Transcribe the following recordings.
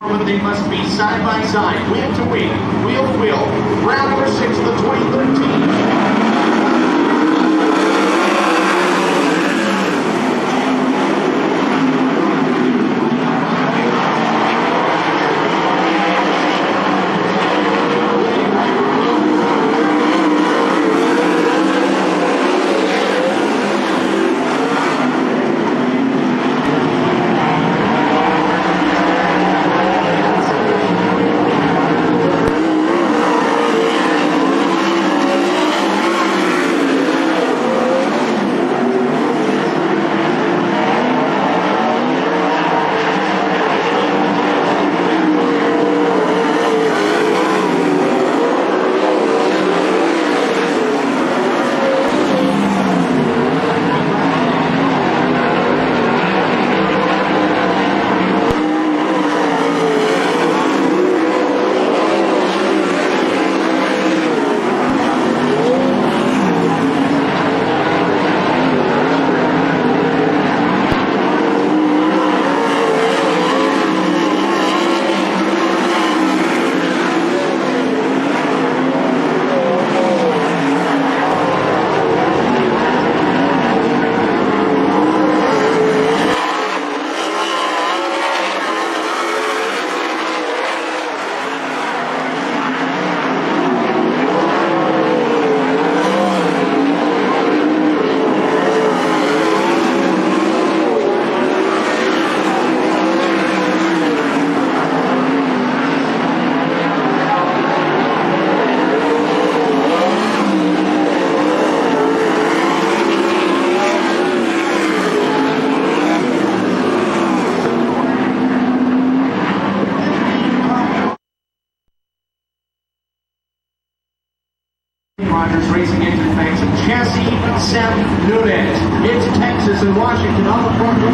But they must be side by side, wheel to wheel to wheel. Round number 6 of the 2013. Rogers Racing Engine thanks Chassis Sam Nunez. It's Texas and Washington on the front row.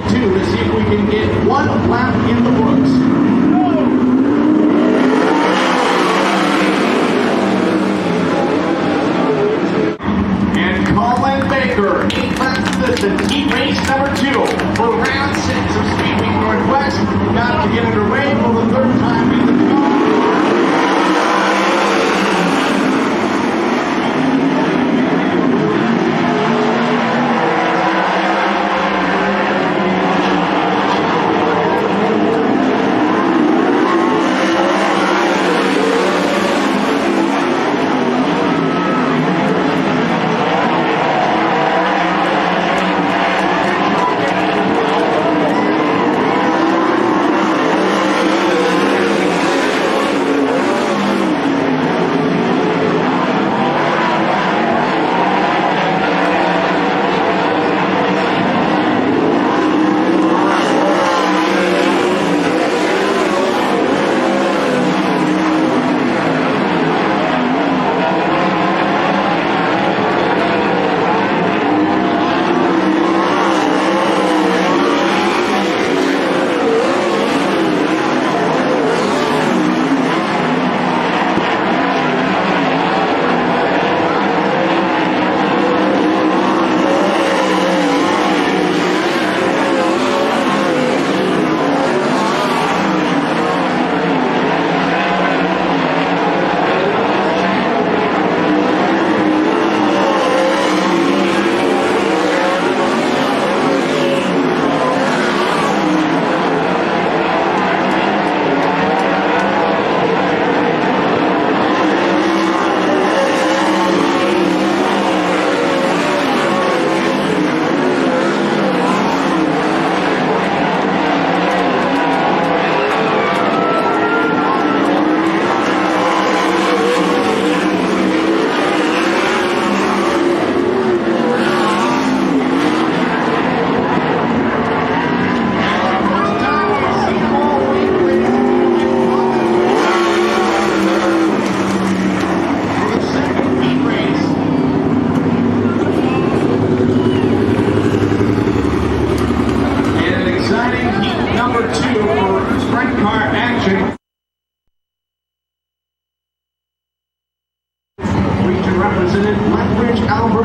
To see if we can get one lap in the books. Heat race number 2 for round 6 of Speedway Northwest. Got to get underway for the third time in the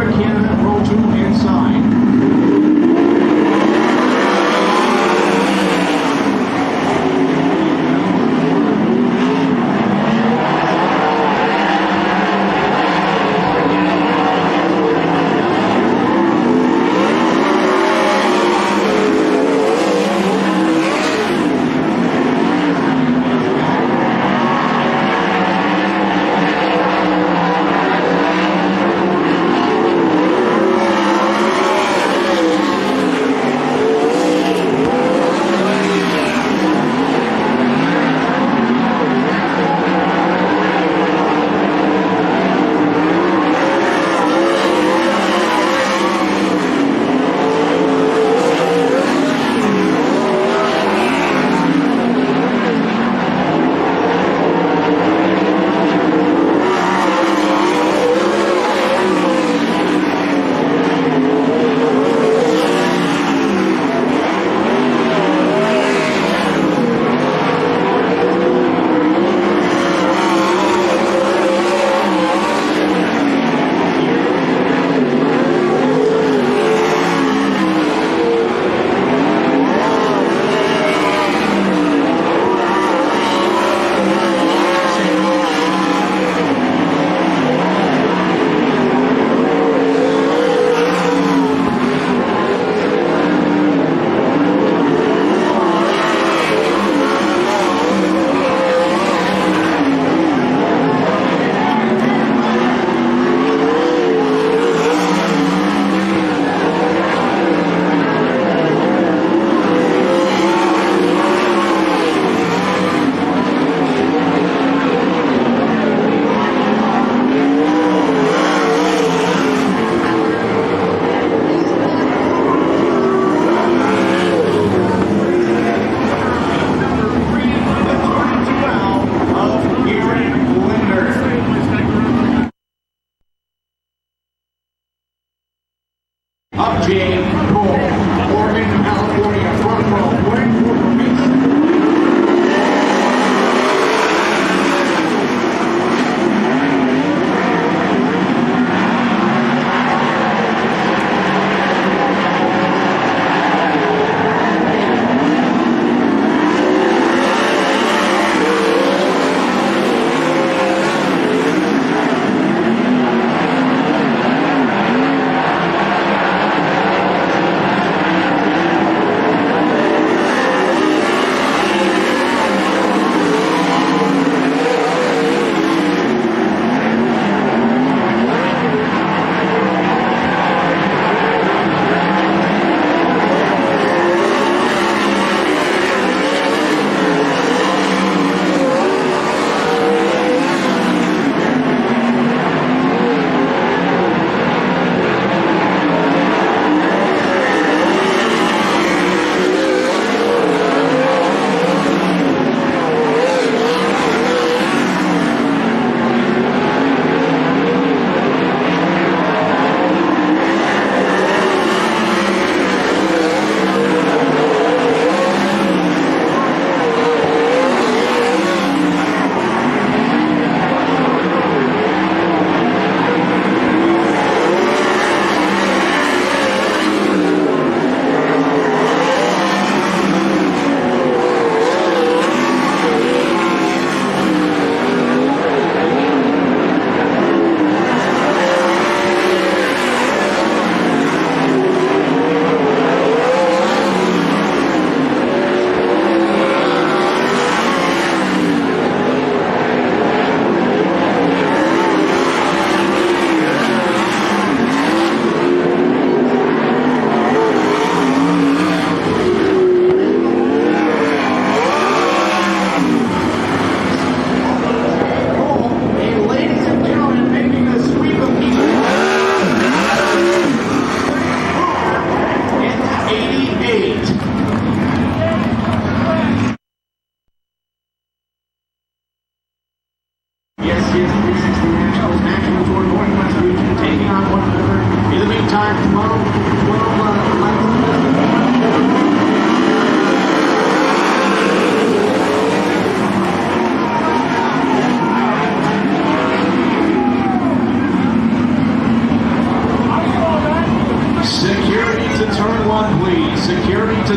Florida, Canada, row 2 inside. Up Jay Cole, Oregon, California, front row, winning quarter race.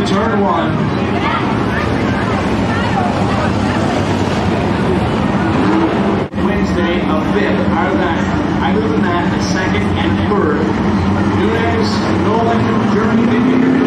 into turn one. Wednesday, a fifth. Other than that, a second and third. Nunez, Nolan, Germany,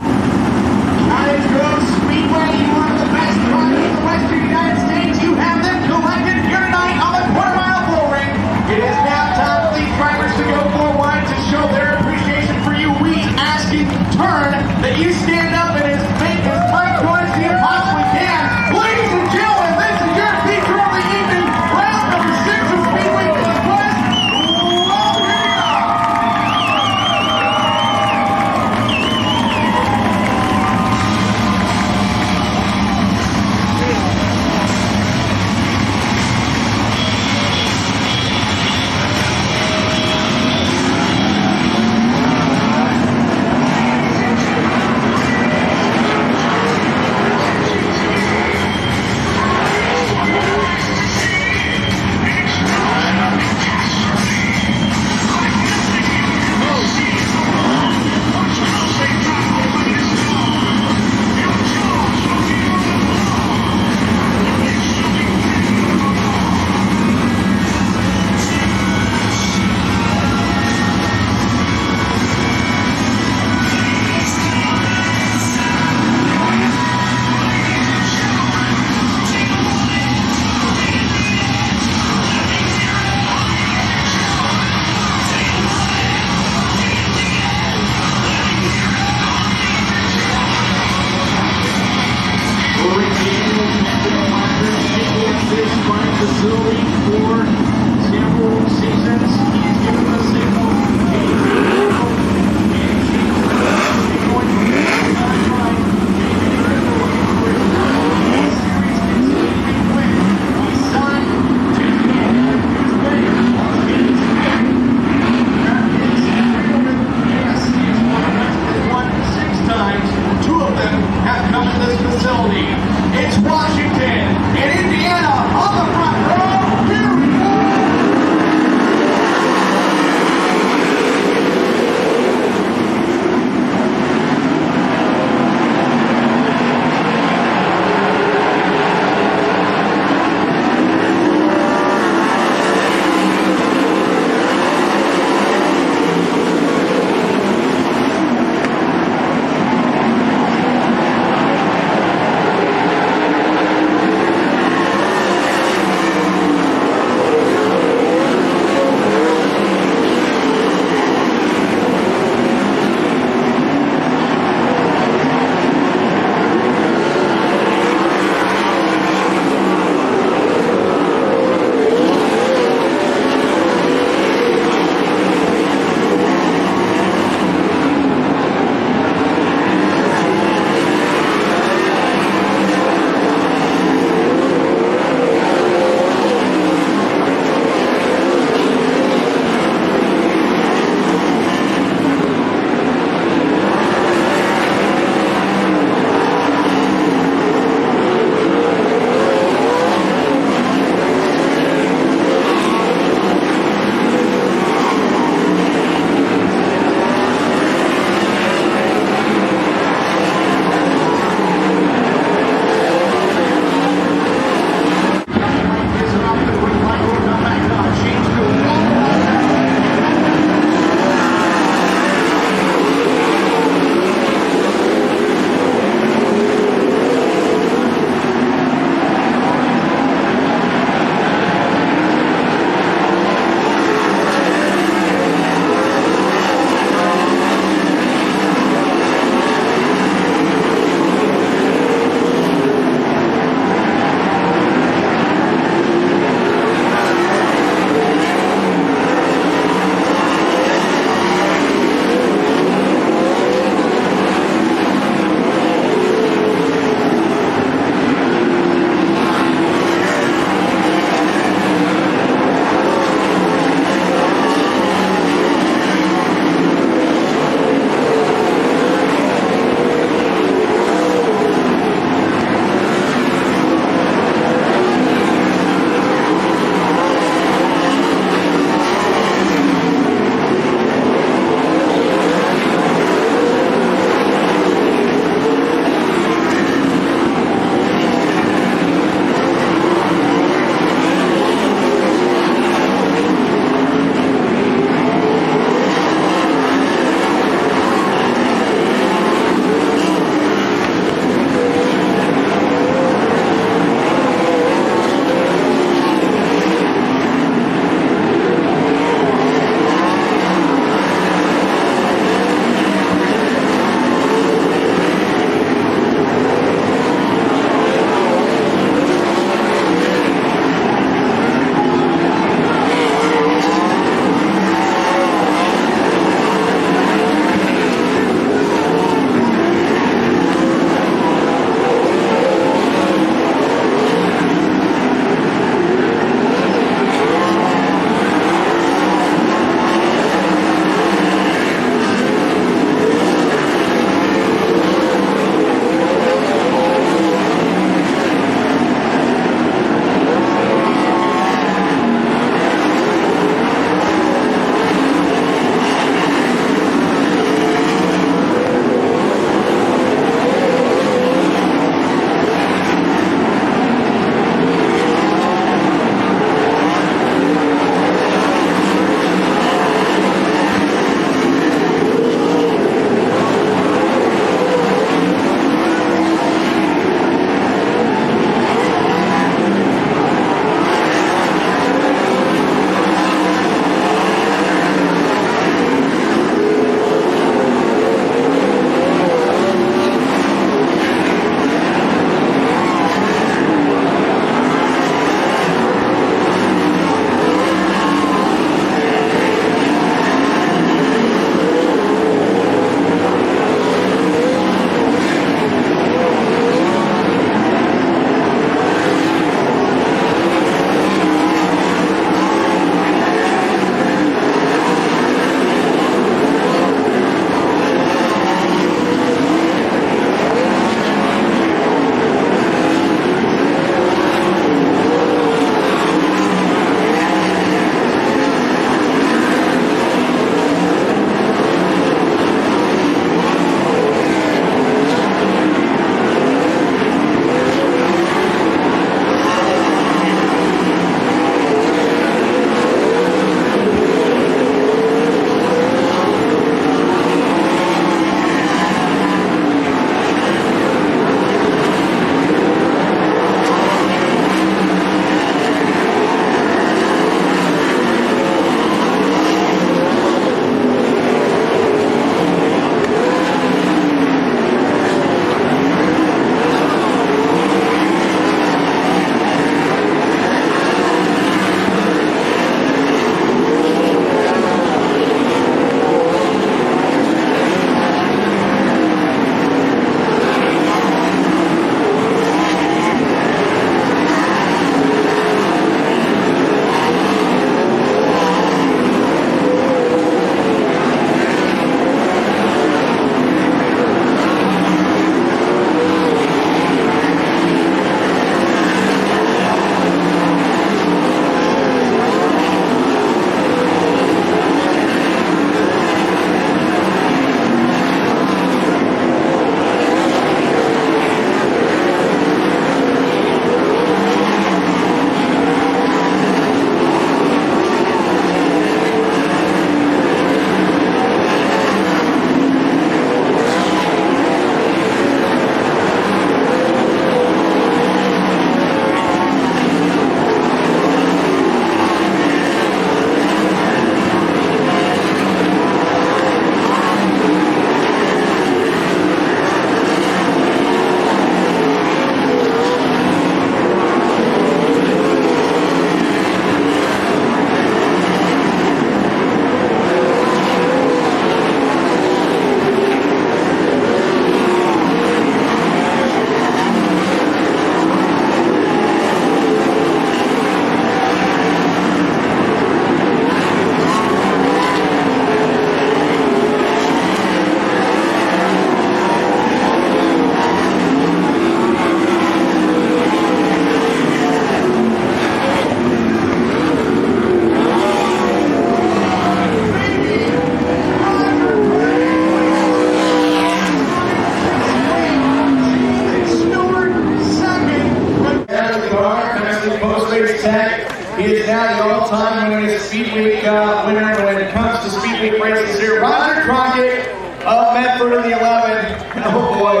Speedway winner when it comes to Speedway races here. Roger Crockett of Medford in the 11. Oh boy,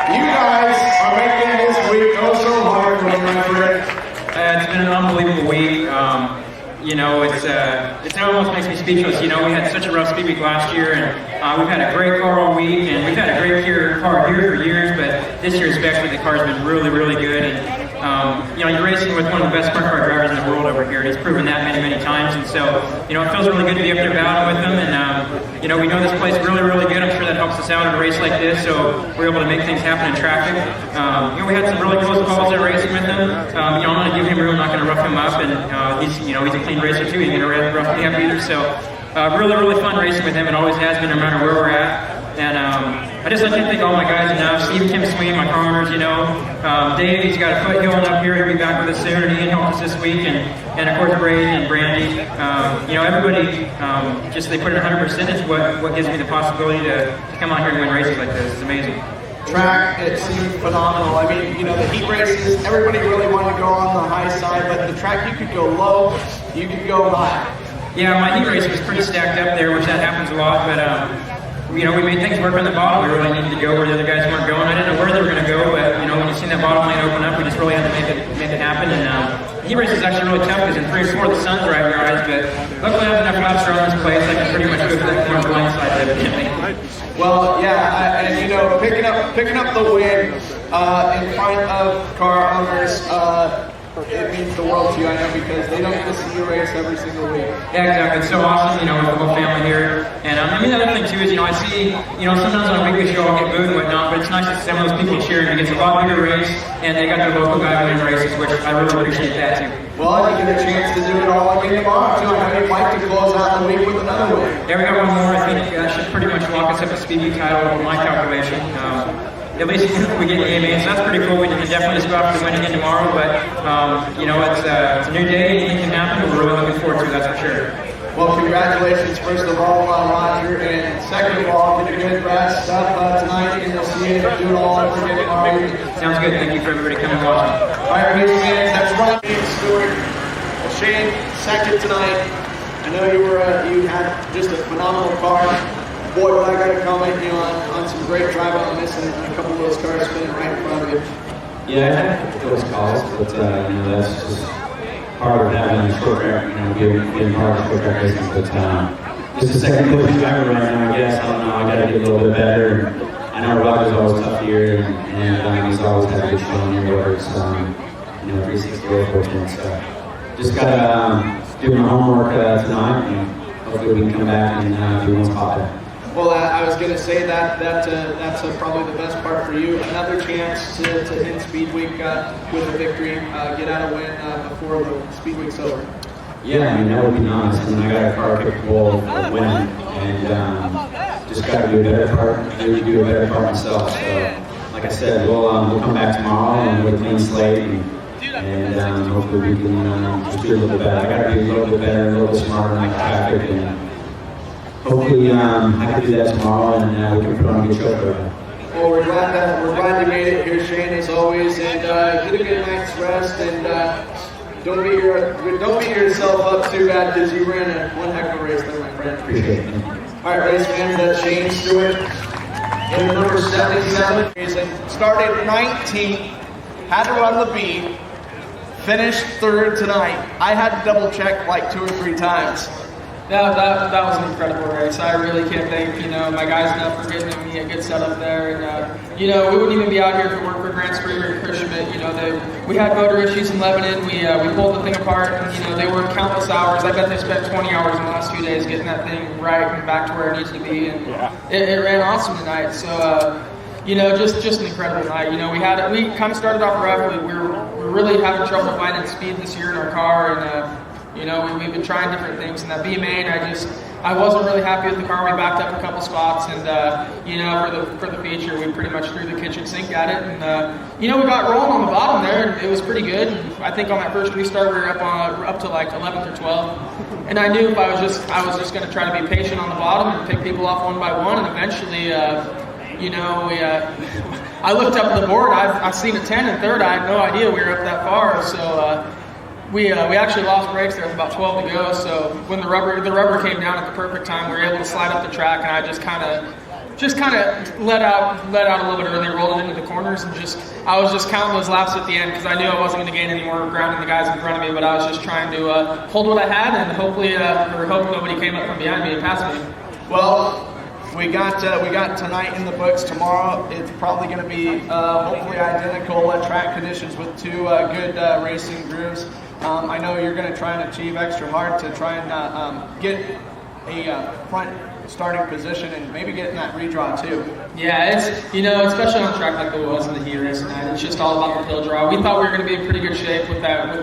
you guys are making this week go so hard for me, my friend. It's been an unbelievable week. You know, it almost makes me speechless. You know, we had such a rough speed week last year, and we've had a great car all week, and we've had a great car here for years, but this year especially the car's been really, really good. And you know, you're racing with one of the best sprint car drivers in the world over here, and he's proven that many, many times. And so, you know, it feels really good to be up there battling with him. And you know, we know this place really, really good. I'm sure that helps us out in a race like this, so we're able to make things happen in traffic. You know, we had some really close calls there racing with him. You know, I'm going to give him room, I'm not going to rough him up, and he's a clean racer too. He's going to rough me up either. So, really, really fun racing with him. It always has been, no matter where we're at. And I can't thank all my guys enough. Steve, Kim Sweeney, my car owners, you know. Dave, he's got a foot healing up here. He'll be back with us soon, and Ian helped us this week. And of course, Braden and Brandy. You know, everybody, just they put it 100% is what gives me the possibility to come out here and win races like this. It's amazing. Track, it seemed phenomenal. I mean, you know, the heat races, everybody really wanted to go on the high side, but the track, you could go low, you could go high. Yeah, my heat race was pretty stacked up there, which that happens a lot, but you know, we made things work on the bottom. We really needed to go where the other guys weren't going. I didn't know where they were going to go, but you know, when you seen that bottom lane open up, we just really had to make it happen. And heat race is actually really tough because in 3 or 4 the sun's right in your eyes. But luckily, I have enough laps around this place. I can pretty much go to that corner blind side there. Well, yeah, and you know, picking up the win in front of car owners. It means the world to you, I know, because they don't get to see you race every single week. Yeah, exactly. It's so awesome, you know, with the whole family here. And I mean, the other thing too is, you know, I see, you know, sometimes on a weekly show I'll get booed and whatnot, but it's nice to see some of those people cheering. It gets a lot bigger race, and they got their local guy winning races, which I really appreciate that too. Well, you get a chance to do it all again tomorrow too. I know you'd like to close out the week with another win. Yeah, we got one more. I think that should pretty much lock us up a Speed Week title with my calculation. At least if we get the AMA, so that's pretty cool. We can definitely just go out for the win again tomorrow, but you know, it's a new day, anything can happen, we're really looking forward to it, that's for sure. Well, congratulations, first of all, Roger, and second of all, get a good rest up tonight, and we'll see you do it all over again tomorrow. Sounds good, thank you for everybody coming and watching. All right, race fans, that's Ron Stewart. Shane, second tonight. I know you had just a phenomenal car. Boy, what I got to comment you on some great driving on this and a couple of those cars spinning right in front of you. Yeah, I had those calls, but you know, that's just part of having a short track, you know, getting part of short track racing. But just a second place driver right now, I guess. I don't know, I got to get a little bit better. I know Roger's always tough here, and he's always had a good showing here, whether it's you know, 360 or 14. So just got to do my homework tonight, and hopefully we can come back and do one spot there. Well, I was going to say that's probably the best part for you. Another chance to end Speed Week with a victory, get out a win before the Speed Week's over. Yeah, I mean, that would be nice. I mean, I got a car capable of winning, and just got to do a better part, do a better part myself. So, like I said, we'll come back tomorrow and with a clean slate, and hopefully we can just do a little bit better. I got to be a little bit better, a little bit smarter on the traffic, and hopefully I can do that tomorrow, and we can put on a good show for everyone. Well, we're glad you made it here, Shane, as always, and get a good night's rest, and don't beat yourself up too bad because you ran one heck of a race there, my friend. Appreciate it. All right, race fans, that's Shane Stewart in number 77. And started 19th, had to run the beat, finished 3rd tonight. I had to double check like 2 or 3 times. That was an incredible race. I really can't thank, you know, my guys enough for giving me a good setup there. And, you know, we wouldn't even be out here if it weren't for Grant Spreeger and Chris Schmidt. You know, we had motor issues in Lebanon. We pulled the thing apart, and, you know, they were countless hours. I bet they spent 20 hours in the last 2 days getting that thing right and back to where it needs to be. And it ran awesome tonight. So, you know, just an incredible night. You know, we kind of started off rough. We were really having trouble finding speed this year in our car, and you know, we've been trying different things, and that BMA, I wasn't really happy with the car. We backed up a couple spots, and you know, for the feature, we pretty much threw the kitchen sink at it, and you know, we got rolling on the bottom there, and it was pretty good. And I think on that first restart, we were up to like 11th or 12th, and I knew if I was just going to try to be patient on the bottom and pick people off one by one, and eventually, you know, I looked up at the board. I've seen a 10 and 3rd. I had no idea we were up that far, so. we actually lost brakes there with about 12 to go. So when the rubber came down at the perfect time, we were able to slide up the track, and I just kind of let out a little bit early, rolled it into the corners, and I was just counting those laps at the end because I knew I wasn't going to gain any more ground than the guys in front of me. But I was just trying to hold what I had and hope nobody came up from behind me and passed me. Well, we got tonight in the books. Tomorrow it's probably going to be hopefully identical track conditions with two good racing grooves. I know you're going to try and achieve extra hard to try and get a front starting position and maybe get in that redraw too. Yeah, it's especially on a track like it was in the heat race tonight, it's just all about the hill draw. We thought we were going to be in pretty good shape with that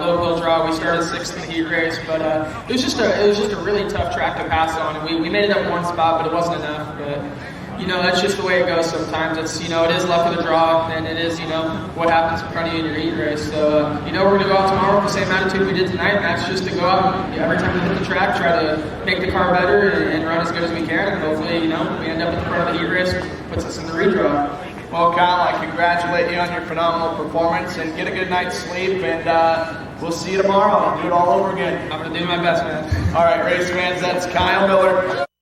low hill draw. We started 6th in the heat race, but it was just a really tough track to pass on, and we made it up one spot, but it wasn't enough. But that's just the way it goes sometimes. It's it is luck of the draw, and it is what happens in front of you in your heat race. So we're going to go out tomorrow with the same attitude we did tonight, and that's just to go out every time we hit the track, try to make the car better and run as good as we can, and hopefully we end up at the front of the heat race, puts us in the redraw. Well, Kyle, I congratulate you on your phenomenal performance, and get a good night's sleep, and we'll see you tomorrow. Do it all over again. I'm going to do my best, man. All right, race fans, that's Kyle Miller.